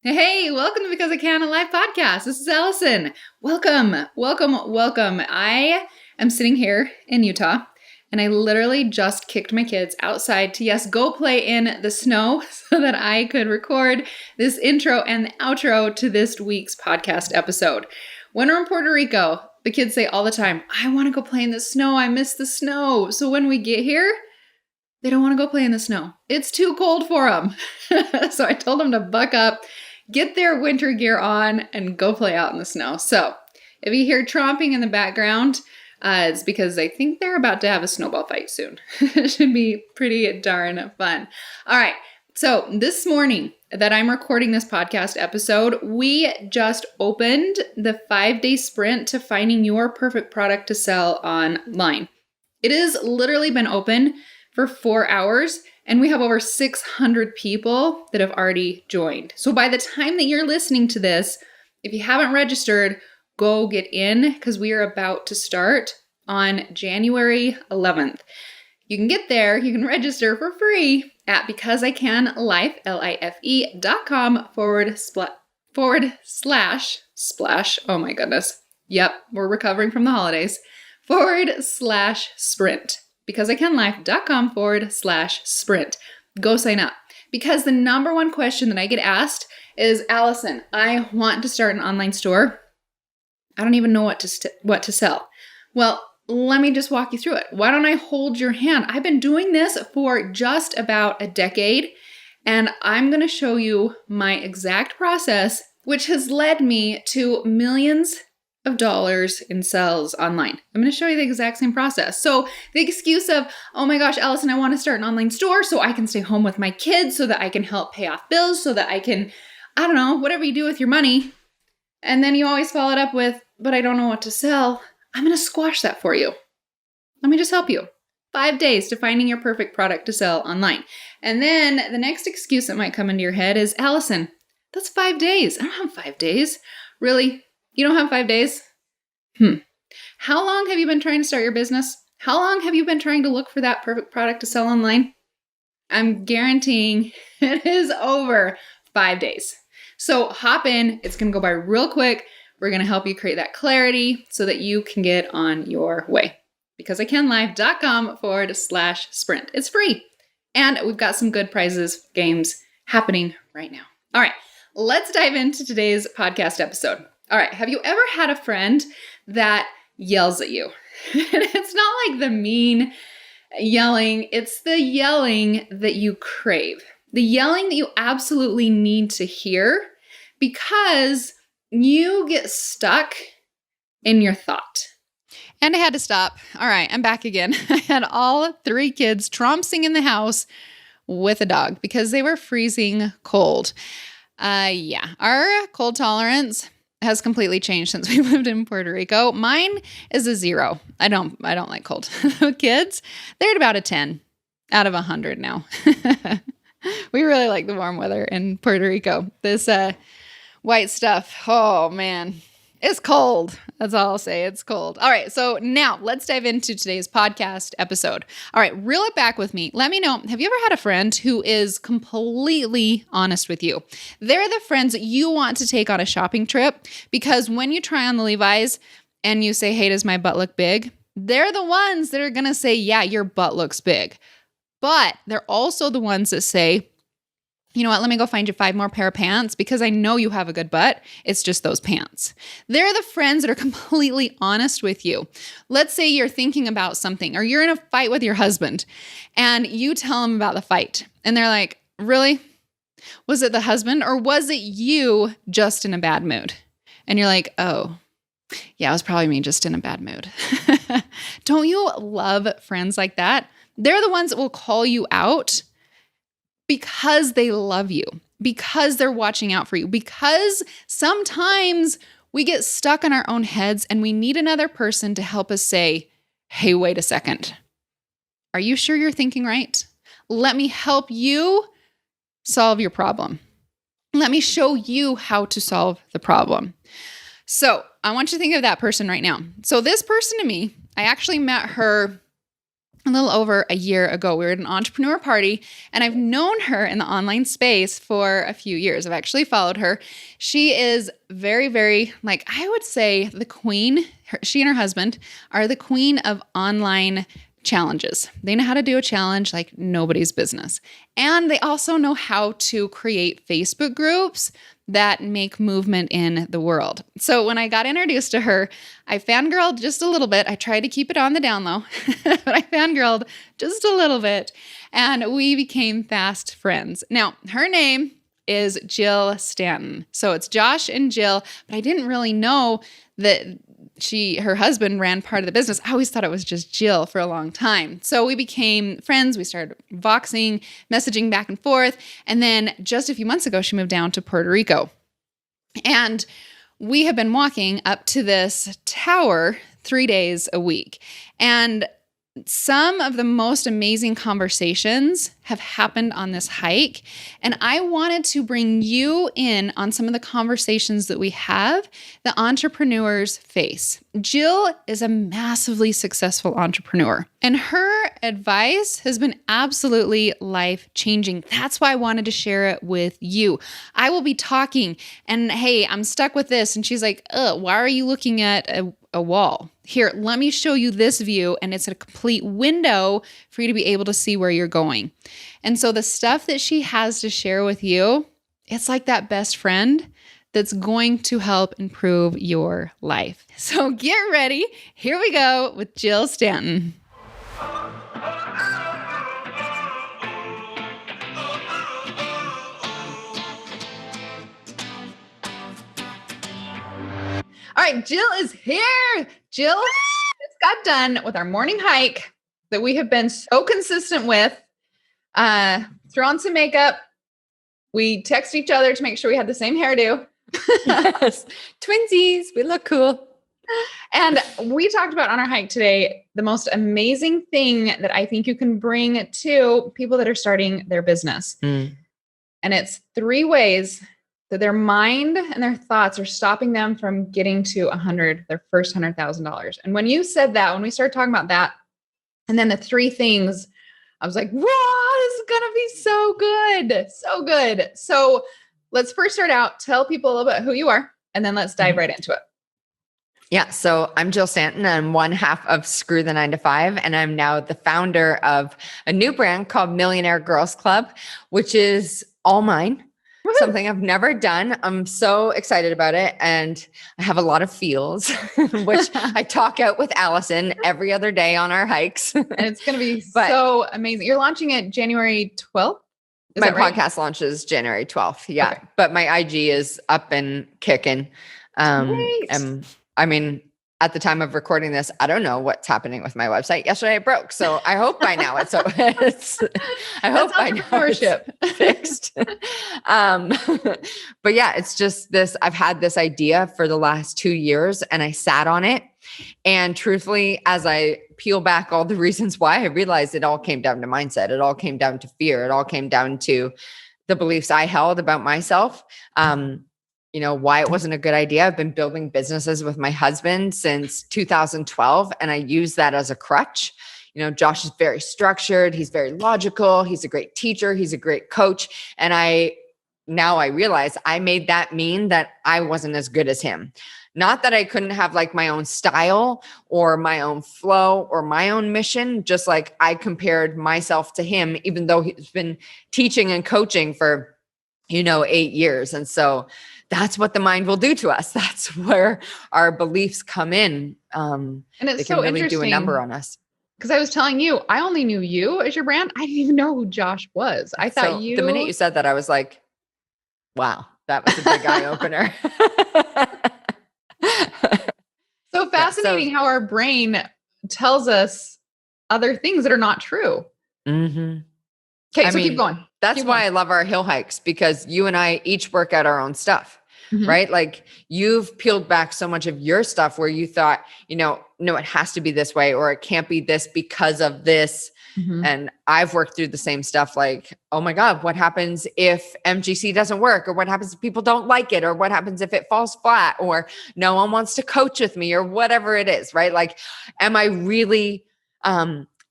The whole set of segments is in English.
Hey, welcome to Because I Can, a live podcast. This is Alison. Welcome. I am sitting here in Utah, and I literally just kicked my kids outside to, yes, go play in the snow so that I could record this intro and the outro to this week's podcast episode. When we're in Puerto Rico, the kids say all the time, I want to go play in the snow. I miss the snow. So when we get here, they don't want to go play in the snow. It's too cold for them. So I told them to buck up, get their winter gear on, and go play out in the snow. So if you hear tromping in the background, it's because I think they're about to have a snowball fight soon. It should be pretty darn fun. All right. So this morning that I'm recording this podcast episode, we just opened the 5-day sprint to finding your perfect product to sell online. It has literally been open for 4 hours, and we have over 600 people that have already joined. So by the time that you're listening to this, if you haven't registered, go get in because we are about to start on January 11th. You can get there, you can register for free at becauseIcanlife.com/splash. Oh my goodness. Yep, we're recovering from the holidays. /sprint. becauseIcanlife.com/sprint. Go sign up. Because the number one question that I get asked is, Alison, I want to start an online store. I don't even know what to sell. Well, let me just walk you through it. Why don't I hold your hand? I've been doing this for just about a decade, and I'm going to show you my exact process, which has led me to millions of dollars in sales online. I'm going to show you the exact same process. So the excuse of, oh my gosh, Alison, I want to start an online store so I can stay home with my kids, so that I can help pay off bills, so that I can, I don't know, whatever you do with your money. And then you always follow it up with, but I don't know what to sell. I'm going to squash that for you. Let me just help you. 5 days to finding your perfect product to sell online. And then the next excuse that might come into your head is, Alison, that's 5 days. I don't have 5 days. Really? You don't have 5 days? How long have you been trying to start your business? How long have you been trying to look for that perfect product to sell online? I'm guaranteeing it is over 5 days. So hop in. It's going to go by real quick. We're going to help you create that clarity so that you can get on your way. becauseIcanlife.com/sprint. It's free. And we've got some good prizes, games happening right now. All right, let's dive into today's podcast episode. All right, have you ever had a friend that yells at you? It's not like the mean yelling, it's the yelling that you crave. The yelling that you absolutely need to hear because you get stuck in your thought. And I had to stop. All right, I'm back again. I had all 3 kids trompsing in the house with a dog because they were freezing cold. Our cold tolerance has completely changed since we lived in Puerto Rico. Mine is a 0. I don't like cold. Kids, they're at about a 10 out of 100 now. We really like the warm weather in Puerto Rico. This white stuff, oh man, it's cold. That's all I'll say. It's cold. All right. So now let's dive into today's podcast episode. All right. Reel it back with me. Let me know. Have you ever had a friend who is completely honest with you? They're the friends that you want to take on a shopping trip because when you try on the Levi's and you say, hey, does my butt look big? They're the ones that are going to say, yeah, your butt looks big. But they're also the ones that say, you know what, let me go find you 5 more pair of pants because I know you have a good butt. It's just those pants. They're the friends that are completely honest with you. Let's say you're thinking about something or you're in a fight with your husband and you tell them about the fight. And they're like, really? Was it the husband or was it you just in a bad mood? And you're like, oh, yeah, it was probably me just in a bad mood. Don't you love friends like that? They're the ones that will call you out because they love you, because they're watching out for you, because sometimes we get stuck in our own heads and we need another person to help us say, hey, wait a second. Are you sure you're thinking right? Let me help you solve your problem. Let me show you how to solve the problem. So I want you to think of that person right now. So this person to me, I actually met her a little over a year ago. We were at an entrepreneur party, and I've known her in the online space for a few years. I've actually followed her. She is very, very, like, I would say the queen. She and her husband are the queen of online challenges. They know how to do a challenge like nobody's business. And they also know how to create Facebook groups that make movement in the world. So when I got introduced to her, I fangirled just a little bit. I tried to keep it on the down low, but I fangirled just a little bit, and we became fast friends. Now, her name is Jill Stanton. So it's Josh and Jill, but I didn't really know that her husband ran part of the business. I always thought it was just Jill for a long time. So we became friends. We started voxing, messaging back and forth. And then just a few months ago, she moved down to Puerto Rico. And we have been walking up to this tower 3 days a week. And some of the most amazing conversations have happened on this hike, and I wanted to bring you in on some of the conversations that we have the entrepreneurs face. Jill is a massively successful entrepreneur, and her advice has been absolutely life-changing. That's why I wanted to share it with you. I will be talking, and hey, I'm stuck with this, and she's like, why are you looking at a wall? Here, let me show you this view, and it's a complete window for you to be able to see where you're going. And so the stuff that she has to share with you, it's like that best friend that's going to help improve your life. So get ready. Here we go with Jill Stanton. All right, Jill is here. Jill just got done with our morning hike that we have been so consistent with. Throw on some makeup. We text each other to make sure we had the same hairdo. Yes. Twinsies. We look cool. And we talked about on our hike today, the most amazing thing that I think you can bring to people that are starting their business. And it's 3 ways that their mind and their thoughts are stopping them from getting to their first $100,000. And when you said that, when we started talking about that, and then the 3 things, I was like, wow, this is going to be so good. So good. So let's first start out, tell people a little bit who you are, and then let's dive right into it. Yeah. So I'm Jill Stanton. I'm one half of Screw the 9 to 5. And I'm now the founder of a new brand called Millionaire Girls Club, which is all mine. Something I've never done. I'm so excited about it. And I have a lot of feels, which I talk out with Alison every other day on our hikes. And it's going to be so amazing. You're launching it January 12th? My podcast launches January 12th. Yeah. Okay. But my IG is up and kicking. I mean, at the time of recording this, I don't know what's happening with my website. Yesterday it broke. So I hope by now it's fixed. But yeah, it's just this, I've had this idea for the last 2 years and I sat on it. And truthfully, as I peel back all the reasons why, I realized it all came down to mindset. It all came down to fear. It all came down to the beliefs I held about myself. Why it wasn't a good idea. I've been building businesses with my husband since 2012, and I use that as a crutch. Josh is very structured. He's very logical. He's a great teacher. He's a great coach. And I realize I made that mean that I wasn't as good as him. Not that I couldn't have like my own style or my own flow or my own mission, just like I compared myself to him, even though he's been teaching and coaching for, 8 years. And so that's what the mind will do to us. That's where our beliefs come in. And it's they so can really interesting. Do a number on us. Because I was telling you, I only knew you as your brand. I didn't even know who Josh was. I thought the minute you said that, I was like, wow, that was a big eye opener. So fascinating how our brain tells us other things that are not true. Mm-hmm. Okay, keep going. That's why I love our hill hikes, because you and I each work out our own stuff, right? Like you've peeled back so much of your stuff where you thought, no, it has to be this way, or it can't be this because of this. And I've worked through the same stuff. Like, oh my God, what happens if MGC doesn't work? Or what happens if people don't like it? Or what happens if it falls flat? Or no one wants to coach with me, or whatever it is, right? Like, am I really,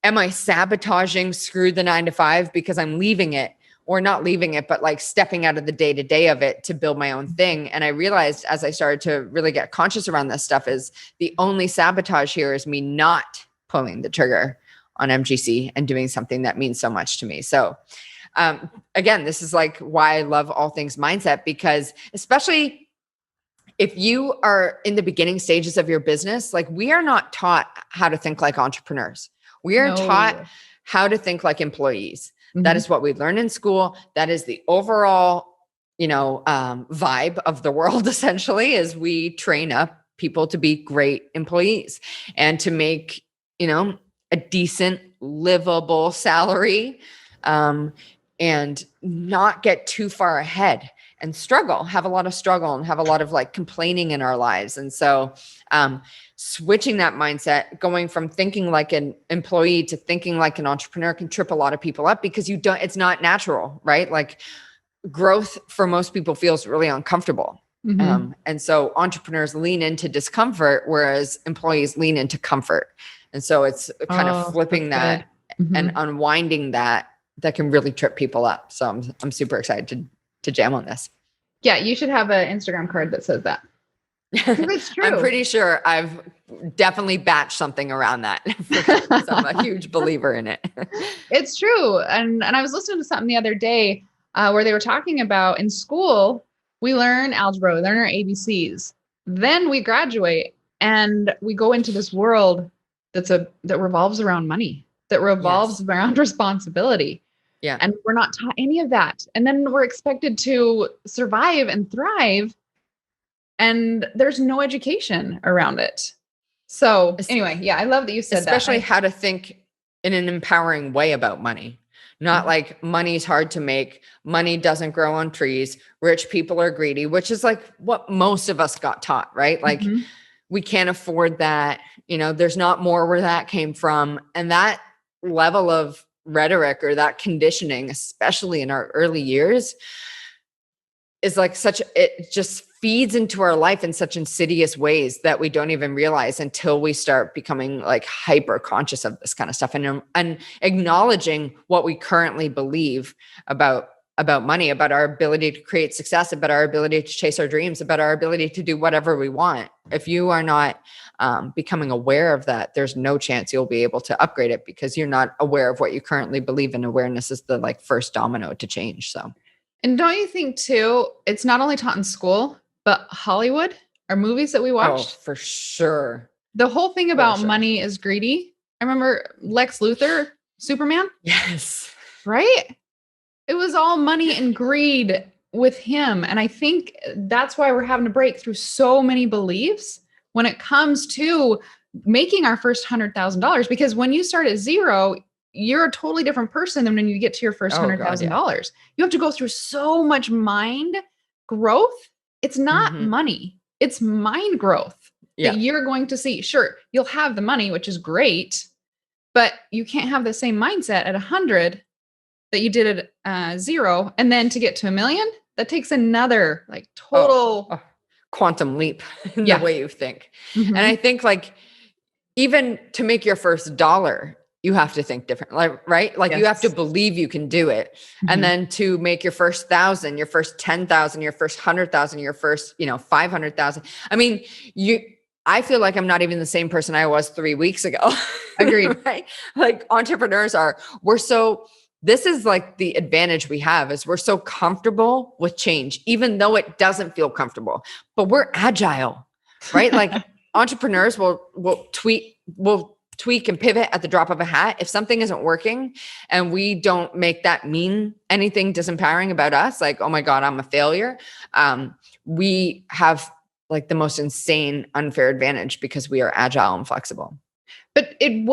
am I sabotaging screw the 9 to 5 because I'm leaving it, or not leaving it, but like stepping out of the day-to-day of it to build my own thing? And I realized as I started to really get conscious around this stuff is the only sabotage here is me not pulling the trigger on MGC and doing something that means so much to me. So again, this is like why I love all things mindset, because especially if you are in the beginning stages of your business, like we are not taught how to think like entrepreneurs. We are taught how to think like employees. That is what we learn in school. That is the overall, vibe of the world, essentially, is we train up people to be great employees and to make, a decent, livable salary, and not get too far ahead and have a lot of struggle and have a lot of like complaining in our lives. And so, switching that mindset, going from thinking like an employee to thinking like an entrepreneur can trip a lot of people up, because it's not natural, right? Like growth for most people feels really uncomfortable. And so entrepreneurs lean into discomfort, whereas employees lean into comfort. And so it's kind of flipping that and unwinding that can really trip people up. So I'm super excited to jam on this. Yeah. You should have an Instagram card that says that. It's true. I'm pretty sure I've definitely batched something around that. So I'm a huge believer in it. It's true. And I was listening to something the other day where they were talking about in school, we learn algebra, we learn our ABCs. Then we graduate and we go into this world that revolves around money, that revolves around responsibility. Yeah. And we're not taught any of that. And then we're expected to survive and thrive. And there's no education around it. So anyway, yeah, I love that you said that. Especially how to think in an empowering way about money. Not like money's hard to make. Money doesn't grow on trees. Rich people are greedy, which is like what most of us got taught, right? Like we can't afford that. There's not more where that came from. And that level of rhetoric or that conditioning, especially in our early years, is like it just feeds into our life in such insidious ways that we don't even realize until we start becoming like hyper conscious of this kind of stuff and acknowledging what we currently believe about money, about our ability to create success, about our ability to chase our dreams, about our ability to do whatever we want. If you are not becoming aware of that, there's no chance you'll be able to upgrade it, because you're not aware of what you currently believe in. Awareness is the like first domino to change. So. And don't you think too, it's not only taught in school, but Hollywood, our movies that we watched? Oh, for sure. The whole thing about money is greedy. I remember Lex Luthor, Superman. Yes. Right? It was all money and greed with him. And I think that's why we're having to break through so many beliefs when it comes to making our first $100,000. Because when you start at zero, you're a totally different person than when you get to your first $100,000. You have to go through so much mind growth. It's not money. It's mind growth that you're going to see. Sure, you'll have the money, which is great, but you can't have the same mindset at 100 that you did at 0. And then to get to 1 million, that takes another like total quantum leap in the way you think. And I think like even to make your first dollar, you have to think different, right? Like you have to believe you can do it. And then to make your first 1,000, your first 10,000, your first 100,000, your first, 500,000. I mean, I feel like I'm not even the same person I was 3 weeks ago. Agreed. Right? Like entrepreneurs this is like the advantage we have is we're so comfortable with change, even though it doesn't feel comfortable, but we're agile, right? Like entrepreneurs will tweak and pivot at the drop of a hat. If something isn't working and we don't make that mean anything disempowering about us, like, oh my God, I'm a failure. We have like the most insane unfair advantage because we are agile and flexible. But we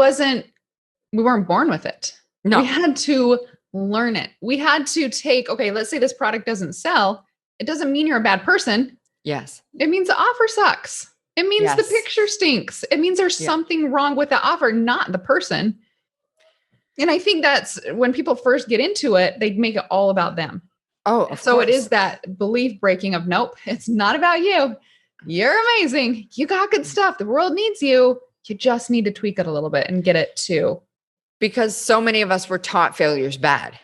weren't born with it. No. We had to learn it. We had to let's say this product doesn't sell. It doesn't mean you're a bad person. Yes. It means the offer sucks. It means the picture stinks. It means there's something wrong with the offer, not the person. And I think that's when people first get into it, they make it all about them. Oh, so it is that belief breaking of nope, it's not about you. You're amazing. You got good stuff. The world needs you. You just need to tweak it a little bit and get it to because so many of us were taught failure is bad.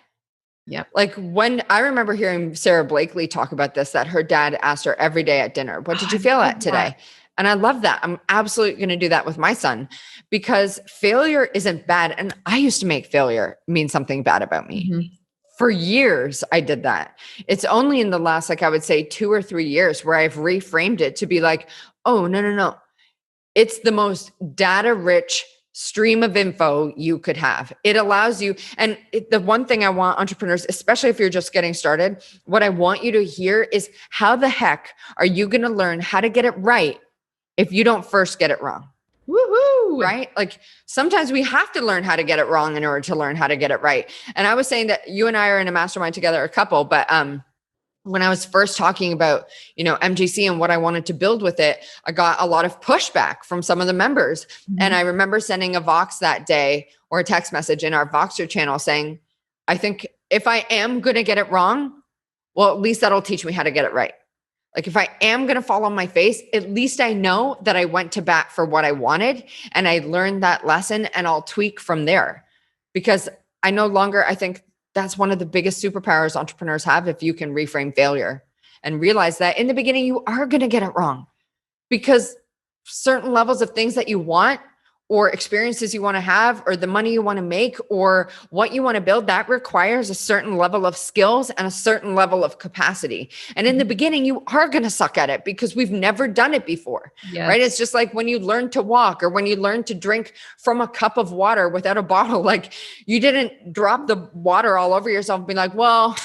Yep. Like when I remember hearing Sarah Blakely talk about this, that her dad asked her every day at dinner, what did you fail at today? And I love that. I'm absolutely going to do that with my son because failure isn't bad. And I used to make failure mean something bad about me. Mm-hmm. For years, I did that. It's only in the last, like I would say 2 or 3 years where I've reframed it to be like, oh, no. It's the most data rich stream of info you could have. It allows you. And the one thing I want entrepreneurs, especially if you're just getting started, what I want you to hear is how the heck are you going to learn how to get it right if you don't first get it wrong? Woohoo! Right? Like sometimes we have to learn how to get it wrong in order to learn how to get it right. And I was saying that you and I are in a mastermind together, a couple, but when I was first talking about, MGC and what I wanted to build with it, I got a lot of pushback from some of the members. Mm-hmm. And I remember sending a Vox that day or a text message in our Voxer channel saying, I think if I am going to get it wrong, well, at least that'll teach me how to get it right. Like if I am going to fall on my face, at least I know that I went to bat for what I wanted and I learned that lesson and I'll tweak from there because I think that's one of the biggest superpowers entrepreneurs have if you can reframe failure and realize that in the beginning, you are going to get it wrong because certain levels of things that you want or experiences you want to have or the money you want to make or what you want to build, that requires a certain level of skills and a certain level of capacity. And in the beginning, you are going to suck at it because we've never done it before, right? It's just like when you learn to walk or when you learn to drink from a cup of water without a bottle, like you didn't drop the water all over yourself and be like, well,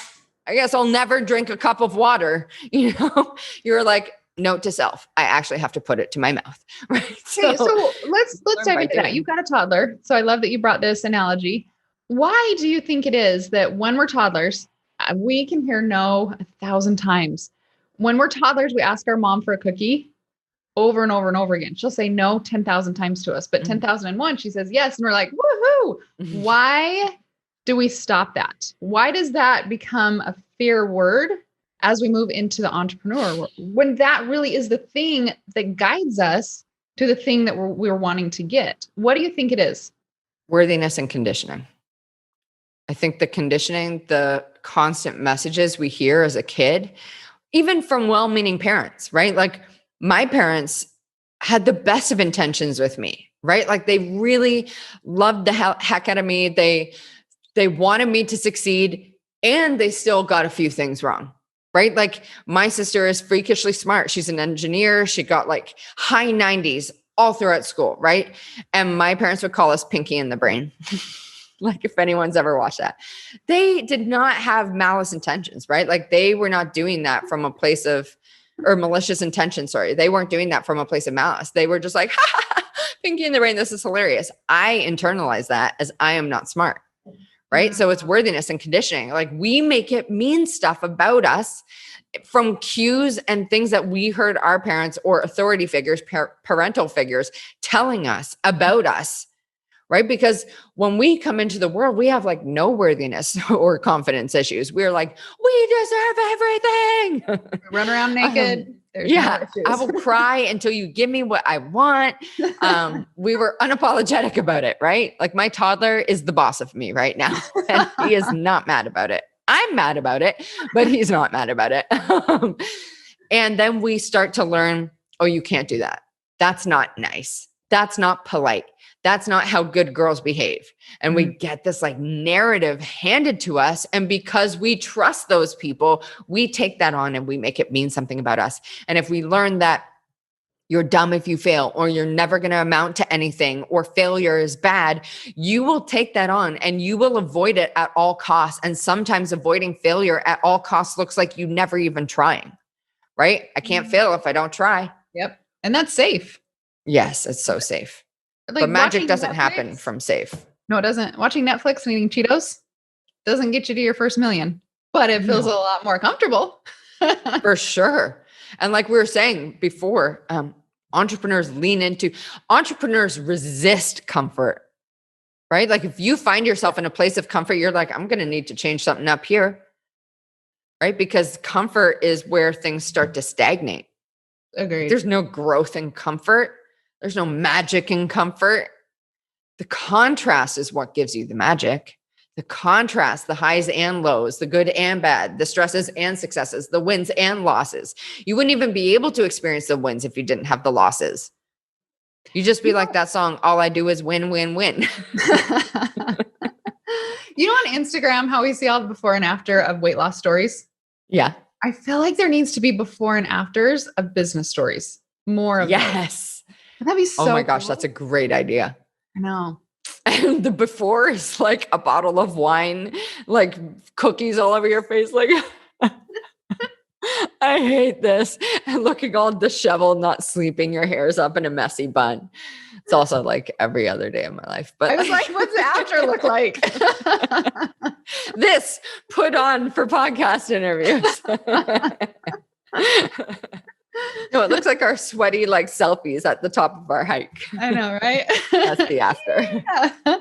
I guess I'll never drink a cup of water. You're like, note to self, I actually have to put it to my mouth. Right. Okay, so let's dive into that. You've got a toddler. So I love that you brought this analogy. Why do you think it is that when we're toddlers, we can hear no 1,000 times? When we're toddlers, we ask our mom for a cookie over and over and over again. She'll say no 10,000 times to us, but 10,001, she says yes. And we're like, woohoo. Why do we stop that? Why does that become a fear word as we move into the entrepreneur, when that really is the thing that guides us to the thing that we're wanting to get? What do you think it is? Worthiness and conditioning. I think the conditioning, the constant messages we hear as a kid, even from well-meaning parents, right? Like my parents had the best of intentions with me, right? Like they really loved the heck out of me. They wanted me to succeed and they still got a few things wrong. Right? Like my sister is freakishly smart. She's an engineer. She got like high 90s all throughout school. Right. And my parents would call us Pinky in the Brain. Like if anyone's ever watched that, they did not have malice intentions, right? Like they were not doing that from a place of, or malicious intention. Sorry. They weren't doing that from a place of malice. They were just like, Pinky in the Brain. This is hilarious. I internalize that as I am not smart. Right. So it's worthiness and conditioning. Like we make it mean stuff about us from cues and things that we heard our parents or authority figures, parental figures telling us about us. Right. Because when we come into the world, we have like no worthiness or confidence issues. We're like, we deserve everything. We run around naked. I will cry until you give me what I want. We were unapologetic about it, right? Like my toddler is the boss of me right now. And he is not mad about it. I'm mad about it, but he's not mad about it. And then we start to learn, oh, you can't do that. That's not nice. That's not polite. That's not how good girls behave. And we get this like narrative handed to us. And because we trust those people, we take that on and we make it mean something about us. And if we learn that you're dumb if you fail, or you're never going to amount to anything, or failure is bad, you will take that on and you will avoid it at all costs. And sometimes avoiding failure at all costs looks like you never even trying, right? I can't fail if I don't try. Yep. And that's safe. Yes, it's so safe. Like but magic doesn't happen from safe. No, it doesn't. Watching Netflix and eating Cheetos doesn't get you to your first million, but it feels a lot more comfortable. For sure. And like we were saying before, entrepreneurs resist comfort, right? Like if you find yourself in a place of comfort, you're like, I'm going to need to change something up here, right? Because comfort is where things start to stagnate. Agreed. There's no growth in comfort. There's no magic in comfort. The contrast is what gives you the magic. The contrast, the highs and lows, the good and bad, the stresses and successes, the wins and losses. You wouldn't even be able to experience the wins if you didn't have the losses. You just be like that song, all I do is win, win, win. You know, on Instagram, how we see all the before and after of weight loss stories? Yeah. I feel like there needs to be before and afters of business stories. More of yes. those. That'd be so Oh my gosh, cool. that's a great idea. I know. And the before is like a bottle of wine, like cookies all over your face. Like, I hate this. And looking all disheveled, not sleeping, your hair's up in a messy bun. It's also like every other day of my life. But I was like, what's the after look like? This put on for podcast interviews. No, it looks like our sweaty like selfies at the top of our hike. I know, right? That's the after. Yeah.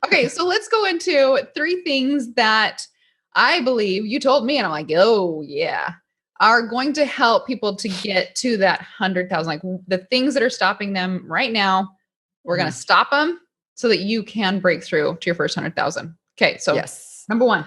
Okay, so let's go into 3 things that I believe you told me, and I'm like, oh yeah, are going to help people to get to that 100,000. Like the things that are stopping them right now, we're going to stop them so that you can break through to your first 100,000. Okay, so yes. Number 1.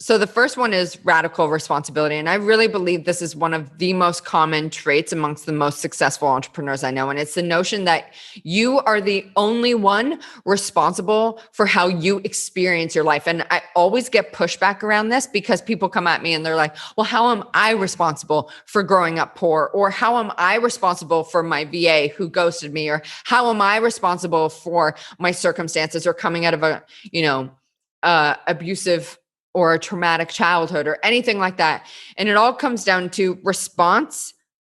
So the first one is radical responsibility. And I really believe this is one of the most common traits amongst the most successful entrepreneurs I know. And it's the notion that you are the only one responsible for how you experience your life. And I always get pushback around this because people come at me and they're like, well, how am I responsible for growing up poor? Or how am I responsible for my VA who ghosted me? Or how am I responsible for my circumstances or coming out of a, abusive or a traumatic childhood or anything like that. And it all comes down to response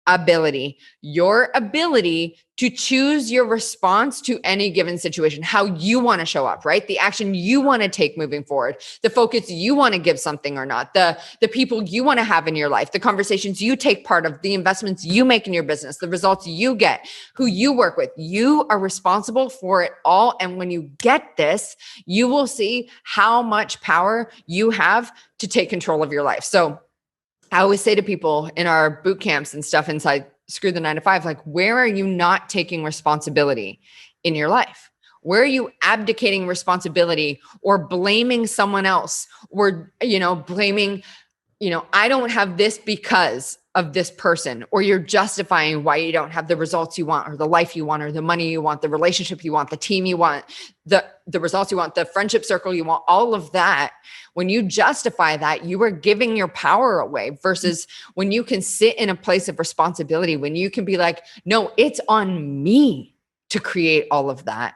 ability, your ability to choose your response to any given situation, how you want to show up, right? The action you want to take moving forward, the focus you want to give something or not, the people you want to have in your life, the conversations you take part of, the investments you make in your business, the results you get, who you work with. You are responsible for it all. And when you get this, you will see how much power you have to take control of your life. So I always say to people in our boot camps and stuff inside Screw the 9 to 5, like, where are you not taking responsibility in your life? Where are you abdicating responsibility or blaming someone else or, blaming, I don't have this because of this person, or you're justifying why you don't have the results you want or the life you want or the money you want, the relationship you want, the team you want, the results you want, the friendship circle you want, all of that. When you justify that, you are giving your power away versus when you can sit in a place of responsibility, when you can be like, no, it's on me to create all of that.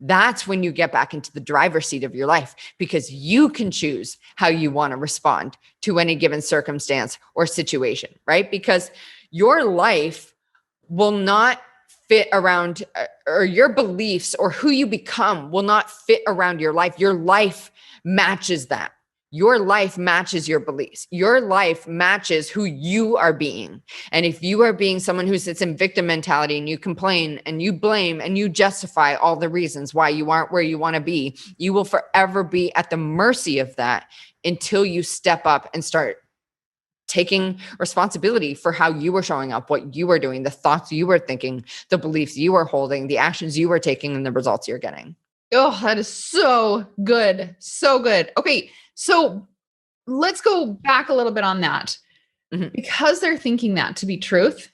That's when you get back into the driver's seat of your life because you can choose how you want to respond to any given circumstance or situation, right? Because your life will not fit around, or your beliefs or who you become will not fit around your life. Your life matches that. Your life matches your beliefs. Your life matches who you are being. And if you are being someone who sits in victim mentality and you complain and you blame and you justify all the reasons why you aren't where you want to be, you will forever be at the mercy of that until you step up and start taking responsibility for how you were showing up, what you were doing, the thoughts you were thinking, the beliefs you were holding, the actions you were taking, and the results you're getting. Oh, that is so good. So good. Okay. So let's go back a little bit on that. Mm-hmm. Because they're thinking that to be truth,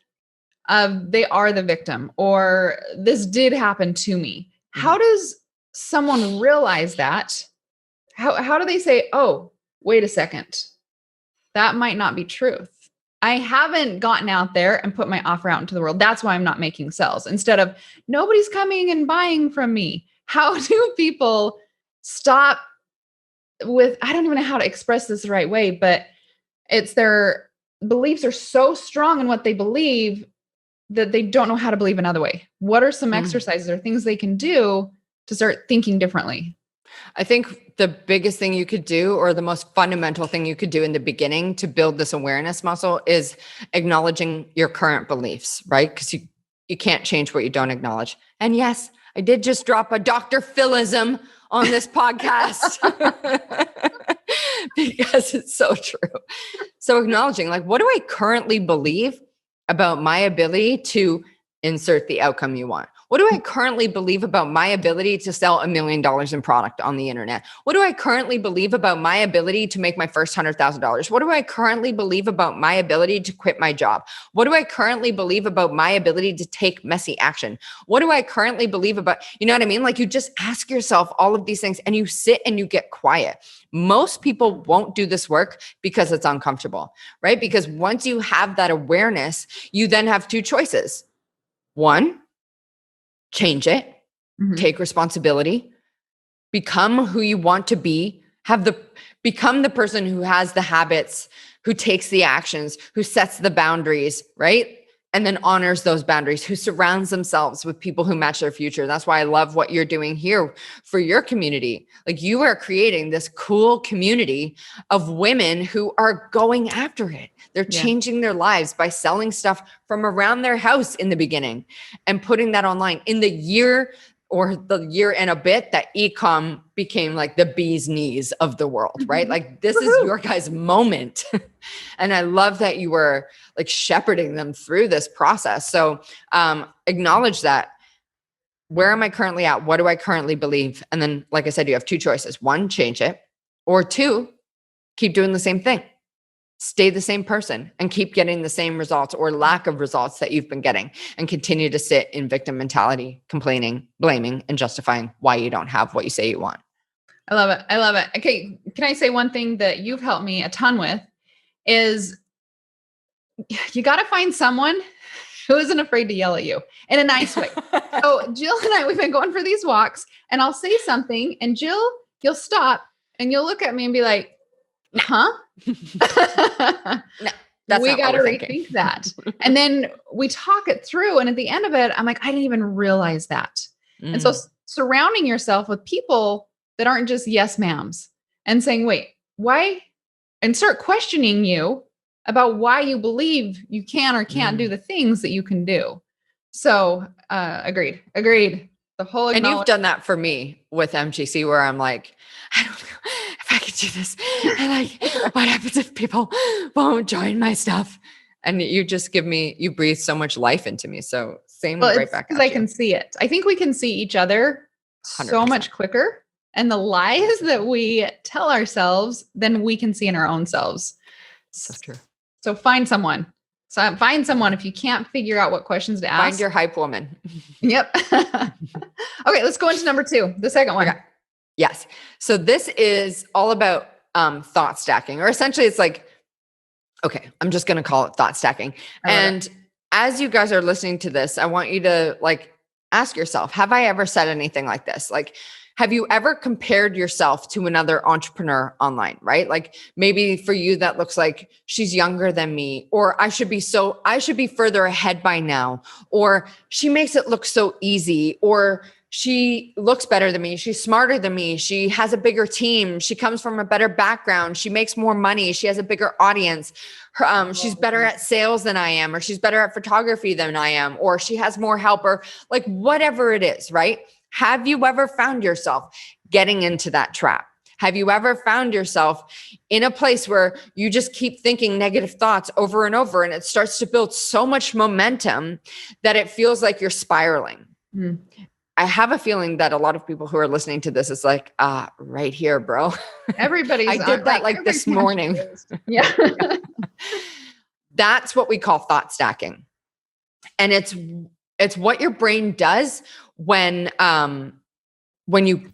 they are the victim, or this did happen to me. Mm-hmm. How does someone realize that? How do they say, oh, wait a second, that might not be truth. I haven't gotten out there and put my offer out into the world. That's why I'm not making sales. Instead of nobody's coming and buying from me. How do people stop with, I don't even know how to express this the right way, but it's their beliefs are so strong in what they believe that they don't know how to believe another way. What are some exercises or things they can do to start thinking differently? I think the biggest thing you could do, or the most fundamental thing you could do in the beginning to build this awareness muscle, is acknowledging your current beliefs, right? Because you can't change what you don't acknowledge. And yes, I did just drop a Dr. Philism on this podcast because it's so true. So acknowledging, like, what do I currently believe about my ability to insert the outcome you want? What do I currently believe about my ability to sell $1 million in product on the internet? What do I currently believe about my ability to make my first $100,000? What do I currently believe about my ability to quit my job? What do I currently believe about my ability to take messy action? What do I currently believe about, you know what I mean? Like, you just ask yourself all of these things and you sit and you get quiet. Most people won't do this work because it's uncomfortable, right? Because once you have that awareness, you then have two choices. One, change it, take responsibility, become who you want to be, become the person who has the habits, who takes the actions, who sets the boundaries, right? And then honors those boundaries, who surrounds themselves with people who match their future. That's why I love what you're doing here for your community. Like, you are creating this cool community of women who are going after it. They're changing their lives by selling stuff from around their house in the beginning and putting that online. In the year and a bit that e-com became like the bee's knees of the world, right? Like, this is your guys' moment. And I love that you were like shepherding them through this process. So acknowledge that. Where am I currently at? What do I currently believe? And then, like I said, you have two choices. One, change it. Or two, keep doing the same thing. Stay the same person and keep getting the same results or lack of results that you've been getting, and continue to sit in victim mentality, complaining, blaming, and justifying why you don't have what you say you want. I love it. I love it. Okay. Can I say one thing that you've helped me a ton with is you got to find someone who isn't afraid to yell at you in a nice way. So Jill and I, we've been going for these walks, and I'll say something, and Jill, you'll stop and you'll look at me and be like, huh? No, that's we got to thinking. rethink that. And then we talk it through. And at the end of it, I'm like, I didn't even realize that. And so surrounding yourself with people that aren't just yes ma'ams and saying, wait, why? And start questioning you about why you believe you can or can't do the things that you can do. So agreed. The whole And you've done that for me with MGC, where I'm like, I don't know if I could do this. And like, what happens if people won't join my stuff? And you just you breathe so much life into me. So right back. Because I can see it. I think we can see each other 100%. So much quicker. And the lies that we tell ourselves, then we can see in our own selves. So true. So find someone. If you can't figure out what questions to ask. Find your hype woman. Yep. Okay, let's go into number 2, the second one. Okay. Yes. So this is all about thought stacking, or essentially it's like, okay, I'm just going to call it thought stacking. And as you guys are listening to this, I want you to like ask yourself, have I ever said anything like this? Like, have you ever compared yourself to another entrepreneur online, right? Like, maybe for you, that looks like she's younger than me, or I should be further ahead by now, or she makes it look so easy, or she looks better than me. She's smarter than me. She has a bigger team. She comes from a better background. She makes more money. She has a bigger audience. She's better at sales than I am, or she's better at photography than I am, or she has more help, or like whatever it is, right? Have you ever found yourself getting into that trap? Have you ever found yourself in a place where you just keep thinking negative thoughts over and over, and it starts to build so much momentum that it feels like you're spiraling? I have a feeling that a lot of people who are listening to this is like, right here, bro. Everybody's I did that like this morning. Yeah. That's what we call thought stacking. And it's what your brain does when you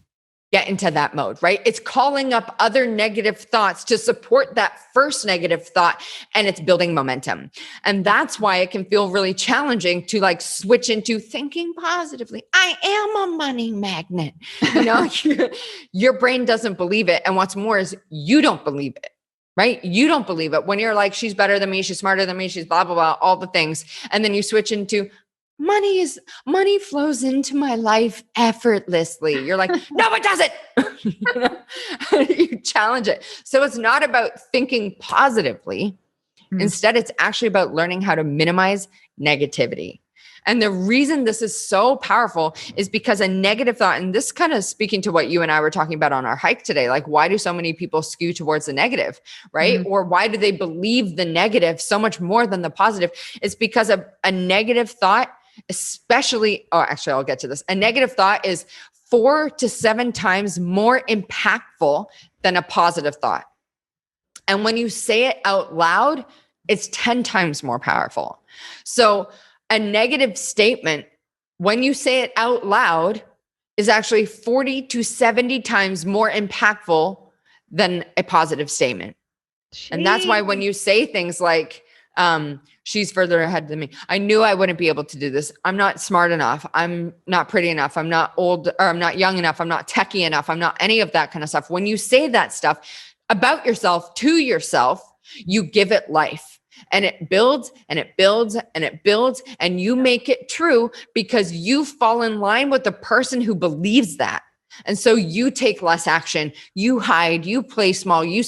get into that mode, right? It's calling up other negative thoughts to support that first negative thought, and it's building momentum. And that's why it can feel really challenging to like switch into thinking positively. I am a money magnet. You know, your brain doesn't believe it. And what's more is you don't believe it. Right? You don't believe it when you're like, she's better than me. She's smarter than me. She's blah, blah, blah, all the things. And then you switch into money flows into my life effortlessly. You're like, no, it doesn't. You challenge it. So it's not about thinking positively. Instead, it's actually about learning how to minimize negativity. And the reason this is so powerful is because a negative thought, and this kind of speaking to what you and I were talking about on our hike today, like why do so many people skew towards the negative, right? Or why do they believe the negative so much more than the positive? It's because a negative thought especially, actually, I'll get to this. A negative thought is 4 to 7 times more impactful than a positive thought. And when you say it out loud, it's 10 times more powerful. So a negative statement, when you say it out loud, is actually 40 to 70 times more impactful than a positive statement. Jeez. And that's why when you say things like, she's further ahead than me, I knew I wouldn't be able to do this, I'm not smart enough, I'm not pretty enough, I'm not old, or I'm not young enough, I'm not techie enough, I'm not any of that kind of stuff. When you say that stuff about yourself to yourself, you give it life. And it builds and it builds and it builds, and you make it true because you fall in line with the person who believes that. And so you take less action, you hide, you play small, you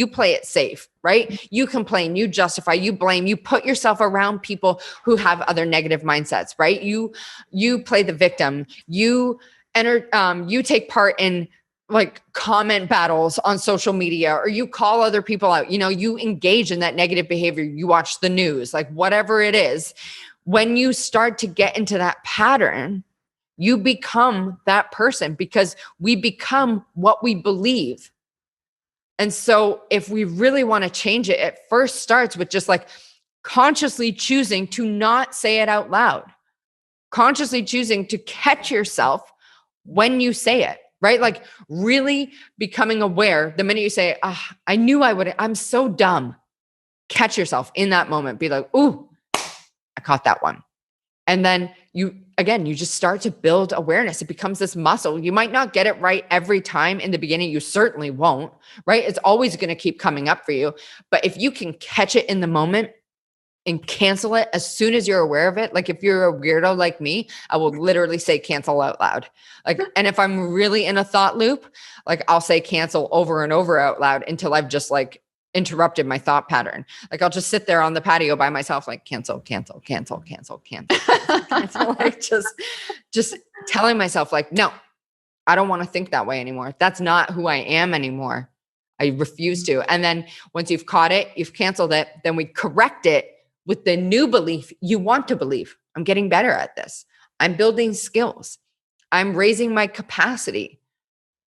play it safe, right? You complain, you justify, you blame, you put yourself around people who have other negative mindsets, right? You play the victim, you take part in like comment battles on social media, or you call other people out, you engage in that negative behavior, you watch the news, like whatever it is. When you start to get into that pattern, you become that person, because we become what we believe. And so if we really want to change it, it first starts with just like consciously choosing to not say it out loud, consciously choosing to catch yourself when you say it. Right? Like really becoming aware the minute you say, I knew I would, I'm so dumb. Catch yourself in that moment. Be like, ooh, I caught that one. And then you just start to build awareness. It becomes this muscle. You might not get it right every time in the beginning. You certainly won't, right? It's always going to keep coming up for you. But if you can catch it in the moment and cancel it as soon as you're aware of it. Like if you're a weirdo like me, I will literally say cancel out loud. Like, and if I'm really in a thought loop, like I'll say cancel over and over out loud until I've just like interrupted my thought pattern. Like I'll just sit there on the patio by myself, like cancel, cancel, cancel, cancel, cancel, cancel. Like just telling myself like, no, I don't want to think that way anymore. That's not who I am anymore. I refuse to. And then once you've caught it, you've canceled it, then we correct it with the new belief you want to believe. I'm getting better at this. I'm building skills. I'm raising my capacity.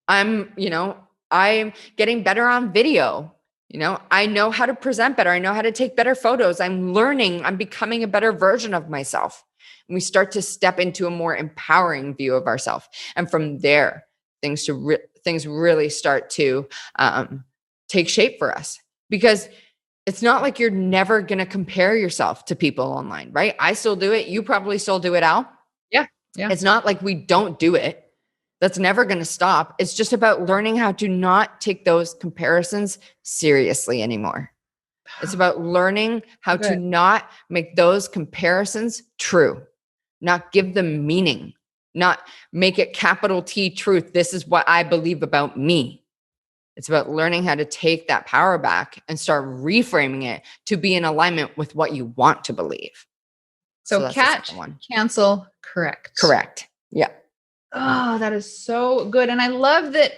I'm getting better on video. I know how to present better. I know how to take better photos. I'm learning. I'm becoming a better version of myself. And we start to step into a more empowering view of ourselves. And from there, things really start to take shape for us, because it's not like you're never going to compare yourself to people online, right? I still do it. You probably still do it, Al. Yeah. It's not like we don't do it. That's never going to stop. It's just about learning how to not take those comparisons seriously anymore. It's about learning how to not make those comparisons true, not give them meaning, not make it capital T truth. This is what I believe about me. It's about learning how to take that power back and start reframing it to be in alignment with what you want to believe. So catch, cancel, correct. Correct. Yeah. Oh, that is so good. And I love that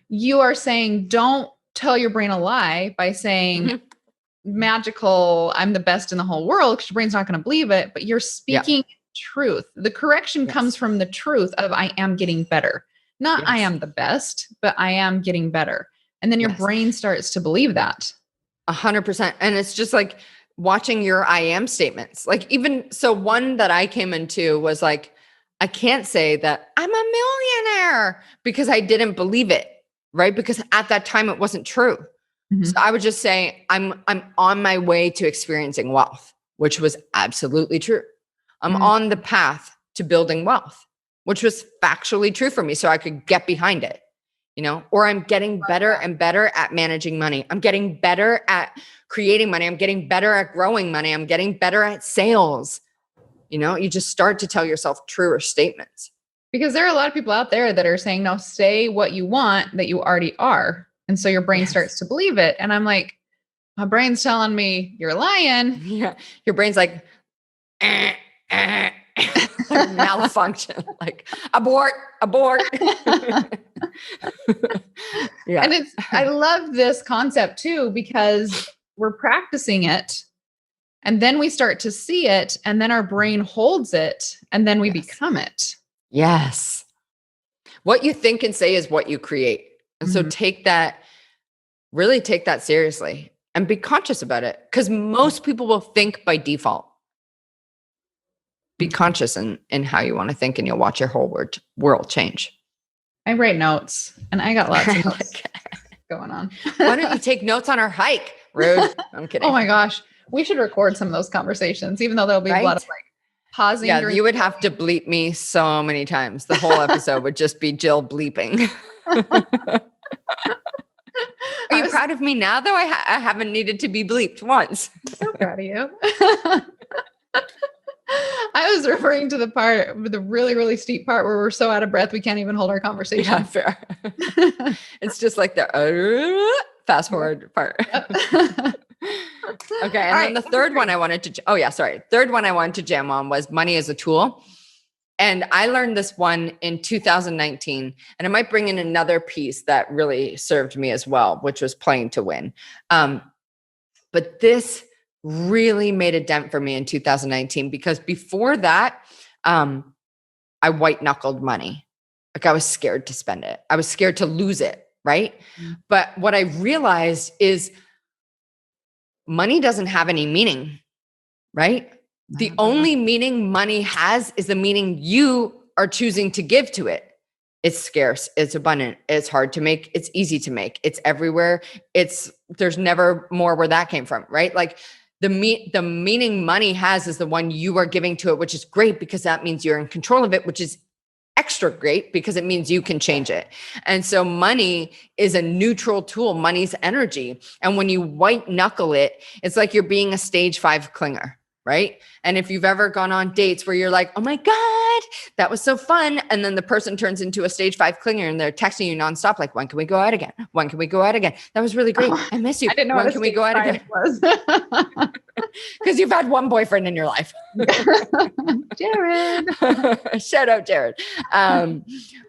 you are saying, don't tell your brain a lie by saying magical, I'm the best in the whole world, because your brain's not going to believe it, but you're speaking truth. The correction comes from the truth of I am getting better. Not I am the best, but I am getting better. And then your brain starts to believe that. 100%. And it's just like watching your I am statements. Like even, so one that I came into was like, I can't say that I'm a millionaire because I didn't believe it, right? Because at that time it wasn't true. Mm-hmm. So I would just say, I'm on my way to experiencing wealth, which was absolutely true. I'm on the path to building wealth, which was factually true for me. So I could get behind it. Or I'm getting better and better at managing money. I'm getting better at creating money. I'm getting better at growing money. I'm getting better at sales. You just start to tell yourself truer statements. Because there are a lot of people out there that are saying, no, say what you want that you already are. And so your brain starts to believe it. And I'm like, my brain's telling me you're lying. Yeah. Your brain's like, malfunction, like abort. Yeah. And I love this concept too, because we're practicing it And then we start to see it, and then our brain holds it, and then we become it. Yes. What you think and say is what you create. And so really take that seriously and be conscious about it, because most people will think by default. Be conscious in how you want to think, and you'll watch your whole world change. I write notes, and I got lots of notes going on. Why don't you take notes on our hike? Rude. I'm kidding. Oh my gosh. We should record some of those conversations, even though there'll be a lot of like pausing. Yeah, you would have to bleep me so many times. The whole episode would just be Jill bleeping. Are you proud of me now, though? I haven't needed to be bleeped once. I'm so proud of you. I was referring to the really, really steep part where we're so out of breath we can't even hold our conversation. Yeah, fair. It's just like the fast forward part. Okay, and then the third one I wanted to jam on was money as a tool. And I learned this one in 2019, and I might bring in another piece that really served me as well, which was playing to win. But this really made a dent for me in 2019, because before that, I white knuckled money. Like, I was scared to spend it. I was scared to lose it. Right. Mm-hmm. But what I realized is money doesn't have any meaning. Right. The only meaning money has is the meaning you are choosing to give to it. It's scarce. It's abundant. It's hard to make. It's easy to make. It's everywhere. There's never more where that came from. Right. Like, the meaning money has is the one you are giving to it, which is great, because that means you're in control of it, which is extra great because it means you can change it. And so money is a neutral tool. Money's energy. And when you white knuckle it, it's like you're being a stage 5 clinger, right? And if you've ever gone on dates where you're like, oh my God, that was so fun. And then the person turns into a stage 5 clinger and they're texting you nonstop, like, when can we go out again? When can we go out again? That was really great. I miss you. I didn't know when can we go out again? Because you've had one boyfriend in your life. Jared. Shout out Jared.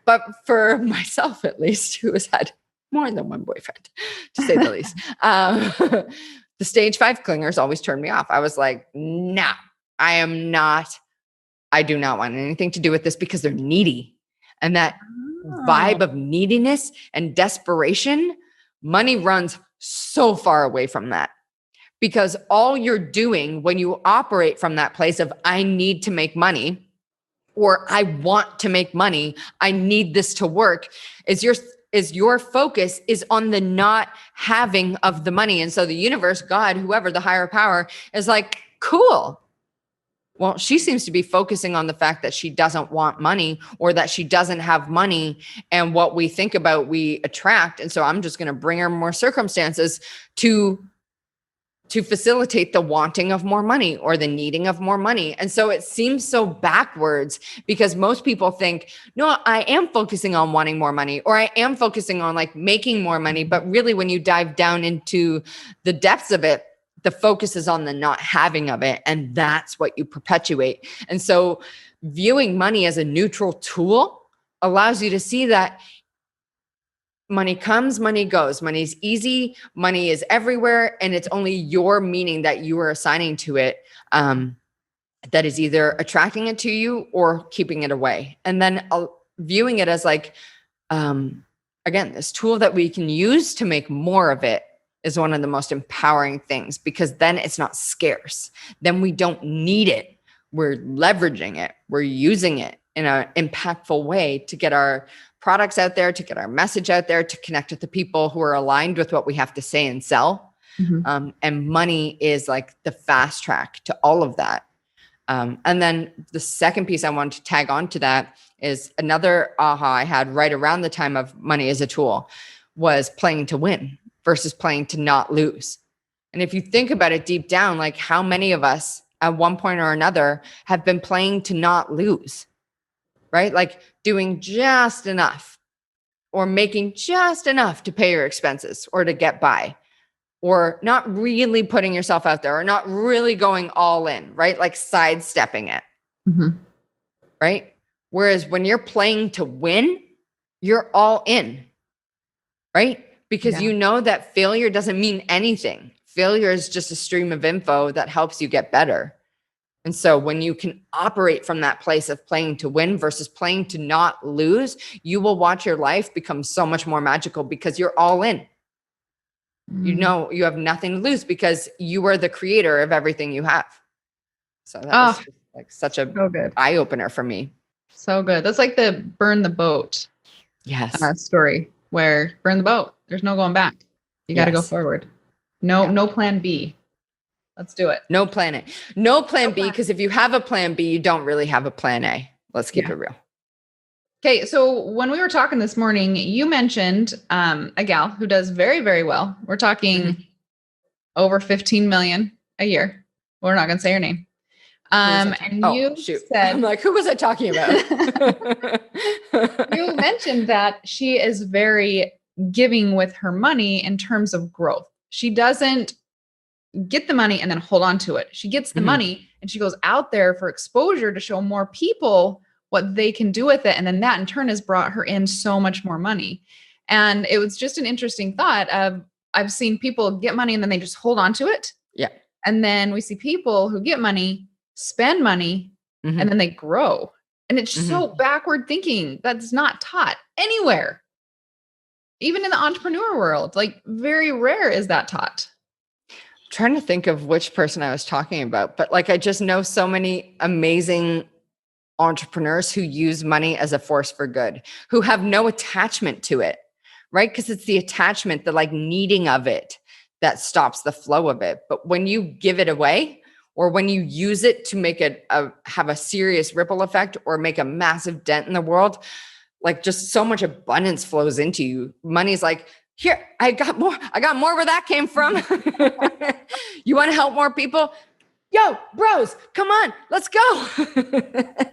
But for myself, at least, who has had more than one boyfriend, to say the least, the stage 5 clingers always turned me off. I was like, no, I do not want anything to do with this, because they're needy. And that vibe of neediness and desperation, money runs so far away from that. Because all you're doing when you operate from that place of, I need to make money, or I want to make money, I need this to work, is your focus is on the not having of the money. And so the universe, God, whoever, the higher power, is like, cool. Well, she seems to be focusing on the fact that she doesn't want money, or that she doesn't have money. And what we think about, we attract. And so I'm just going to bring her more circumstances to facilitate the wanting of more money, or the needing of more money. And so it seems so backwards, because most people think, no, I am focusing on wanting more money, or I am focusing on like making more money. But really, when you dive down into the depths of it, the focus is on the not having of it. And that's what you perpetuate. And so viewing money as a neutral tool allows you to see that money comes, money goes, money's easy, money is everywhere. And it's only your meaning that you are assigning to it that is either attracting it to you or keeping it away. And then viewing it as like, again, this tool that we can use to make more of it is one of the most empowering things, because then it's not scarce. Then we don't need it. We're leveraging it. We're using it in an impactful way to get our products out there, to get our message out there, to connect with the people who are aligned with what we have to say and sell. Mm-hmm. And money is like the fast track to all of that. And then the second piece I wanted to tag on to that is another aha I had right around the time of money as a tool was playing to win versus playing to not lose. And if you think about it deep down, like how many of us at one point or another have been playing to not lose, right? Like doing just enough or making just enough to pay your expenses or to get by, or not really putting yourself out there, or not really going all in, right? Like sidestepping it, mm-hmm. right? Whereas when you're playing to win, you're all in, right? Because you know that failure doesn't mean anything. Failure is just a stream of info that helps you get better. And so when you can operate from that place of playing to win versus playing to not lose, you will watch your life become so much more magical because you're all in. You know, you have nothing to lose because you are the creator of everything you have. So that was just like such a eye opener for me. So good. That's like the burn the boat story where burn the boat. There's no going back. You got to go forward. No plan B. Let's do it. No plan A. No plan B, because if you have a plan B, you don't really have a plan A. Let's keep it real. Okay. So when we were talking this morning, you mentioned a gal who does very, very well. We're talking over 15 million a year. We're not going to say her name. And you said, I'm like, who was I talking about? You mentioned that she is very giving with her money in terms of growth. She doesn't get the money and then hold on to it. She gets the money and she goes out there for exposure to show more people what they can do with it. And then that in turn has brought her in so much more money. And it was just an interesting thought of, I've seen people get money and then they just hold on to it. Yeah. And then we see people who get money, spend money, and then they grow. And it's so backward thinking. That's not taught anywhere. Even in the entrepreneur world, like very rare is that taught. I'm trying to think of which person I was talking about, but like, I just know so many amazing entrepreneurs who use money as a force for good, who have no attachment to it, right? Because it's the attachment, the like needing of it that stops the flow of it. But when you give it away, or when you use it to make it have a serious ripple effect or make a massive dent in the world, like just so much abundance flows into you. Money's like, here, I got more where that came from. You want to help more people? Yo, bros, come on, let's go.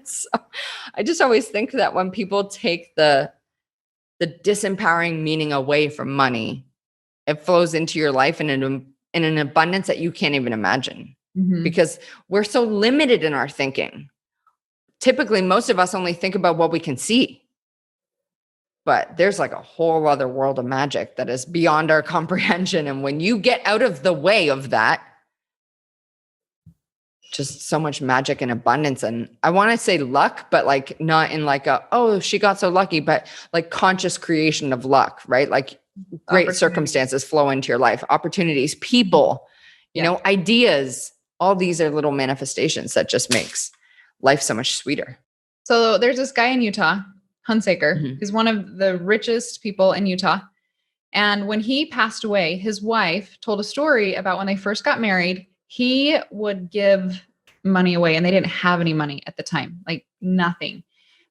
So I just always think that when people take the disempowering meaning away from money, it flows into your life in an abundance that you can't even imagine. Because we're so limited in our thinking. Typically, most of us only think about what we can see. But there's like a whole other world of magic that is beyond our comprehension. And when you get out of the way of that, just so much magic and abundance. And I want to say luck, but like not in like she got so lucky, but like conscious creation of luck, right? Like great circumstances flow into your life, opportunities, people, you know, ideas. All these are little manifestations that just makes life so much sweeter. So there's this guy in Utah, Hunsaker. He's one of the richest people in Utah. And when he passed away, his wife told a story about when they first got married, he would give money away and they didn't have any money at the time, like nothing.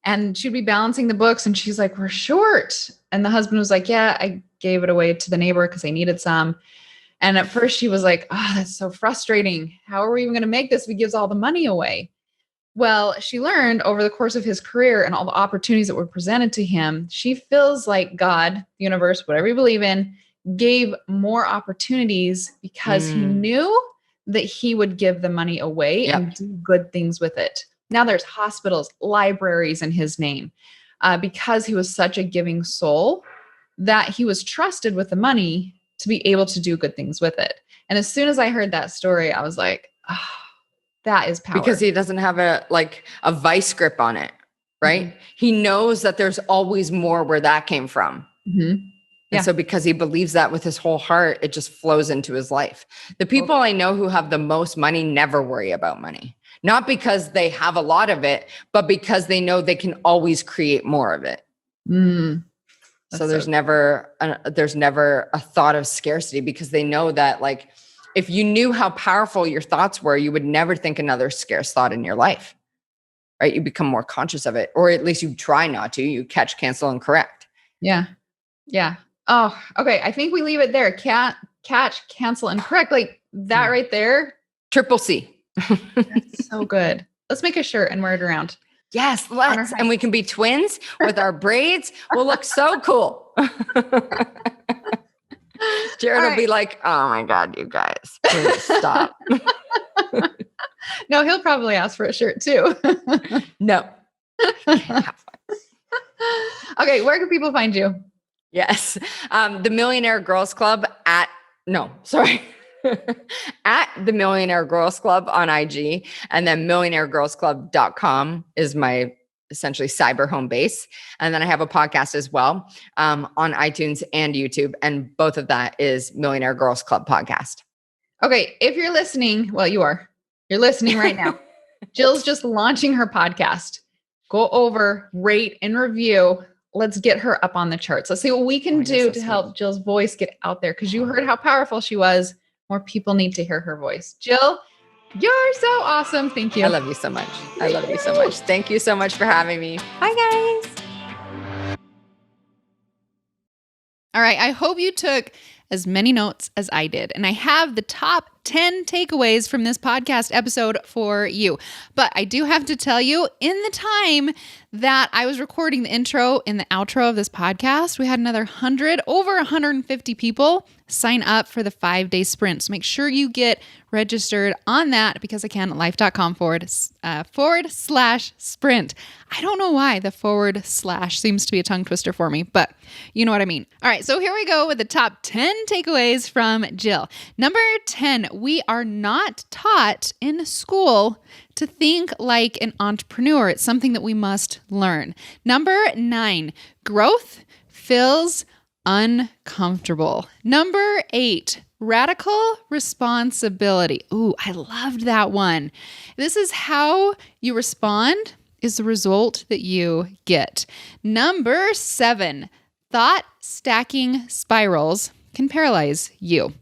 And she'd be balancing the books and she's like, we're short. And the husband was like, yeah, I gave it away to the neighbor because they needed some. And at first she was like, oh, that's so frustrating. How are we even going to make this if he gives all the money away? Well, she learned over the course of his career and all the opportunities that were presented to him, she feels like God, universe, whatever you believe in, gave more opportunities because he knew that he would give the money away and do good things with it. Now there's hospitals, libraries in his name, because he was such a giving soul that he was trusted with the money to be able to do good things with it. And as soon as I heard that story, I was like, oh, that is power. Because he doesn't have a vice grip on it, right? He knows that there's always more where that came from. And so because he believes that with his whole heart, it just flows into his life. The people I know who have the most money never worry about money. Not because they have a lot of it, but because they know they can always create more of it. So there's never a thought of scarcity because they know that like, if you knew how powerful your thoughts were, you would never think another scarce thought in your life, right? You become more conscious of it, or at least you try not to. You catch, cancel, and correct. Yeah. Oh, okay. I think we leave it there. Catch, cancel, and correct. Like that right there. Triple C. That's so good. Let's make a shirt and wear it around. Yes, let's. And we can be twins with our braids. We'll look so cool. Jared will be like, oh my God, you guys, please stop. No, he'll probably ask for a shirt too. No. Okay, where can people find you? Yes. The Millionaire Girls Club sorry. at the Millionaire Girls Club on IG. And then millionairegirlsclub.com is my essentially cyber home base. And then I have a podcast as well on iTunes and YouTube. And both of that is Millionaire Girls Club podcast. Okay. If you're listening, well, you're listening right now. Jill's just launching her podcast. Go over, rate, and review. Let's get her up on the charts. Let's see what we can do to help Jill's voice get out there. Because you heard how powerful she was. More people need to hear her voice. Jill, you're so awesome. Thank you. I love you so much. I love you so much. Thank you so much for having me. Bye, guys. All right. I hope you took as many notes as I did. And I have the top 10 takeaways from this podcast episode for you. But I do have to tell you, in the time that I was recording the intro and the outro of this podcast, we had over 150 people sign up for the 5-day sprint. So make sure you get registered on that becauseIcanlife.com/sprint. I don't know why the / seems to be a tongue twister for me, but you know what I mean. All right, so here we go with the top 10 takeaways from Jill. Number 10, we are not taught in school to think like an entrepreneur. It's something that we must learn. Number 9, growth feels uncomfortable. Number 8, radical responsibility. Ooh, I loved that one. This is how you respond is the result that you get. Number 7, thought stacking spirals can paralyze you.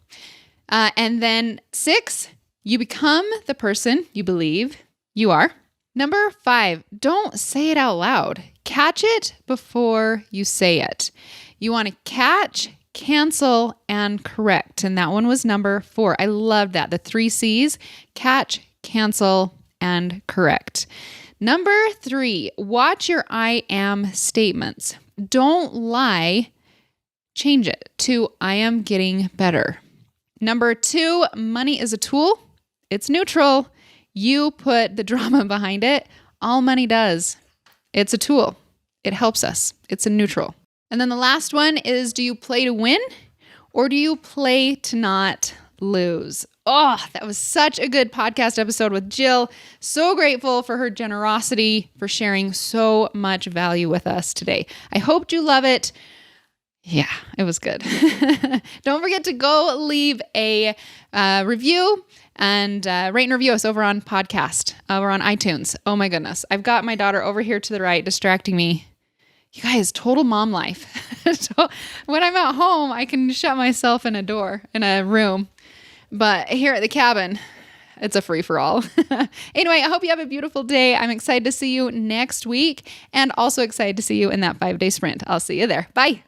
And then 6, you become the person you believe you are. Number 5, don't say it out loud. Catch it before you say it. You want to catch, cancel, and correct. And that one was number 4. I love that. The 3 C's, catch, cancel, and correct. Number 3, watch your I am statements. Don't lie. Change it to I am getting better. Number 2, money is a tool. It's neutral. You put the drama behind it. All money does. It's a tool. It helps us. It's a neutral. And then the last one is, do you play to win or do you play to not lose? Oh, that was such a good podcast episode with Jill. So grateful for her generosity, for sharing so much value with us today. I hope you love it. Yeah, it was good. Don't forget to go leave a review and rate and review us over on podcast, over on iTunes. Oh my goodness. I've got my daughter over here to the right distracting me. You guys, total mom life. So when I'm at home, I can shut myself in a room. But here at the cabin, it's a free-for-all. Anyway, I hope you have a beautiful day. I'm excited to see you next week and also excited to see you in that 5-day sprint. I'll see you there. Bye.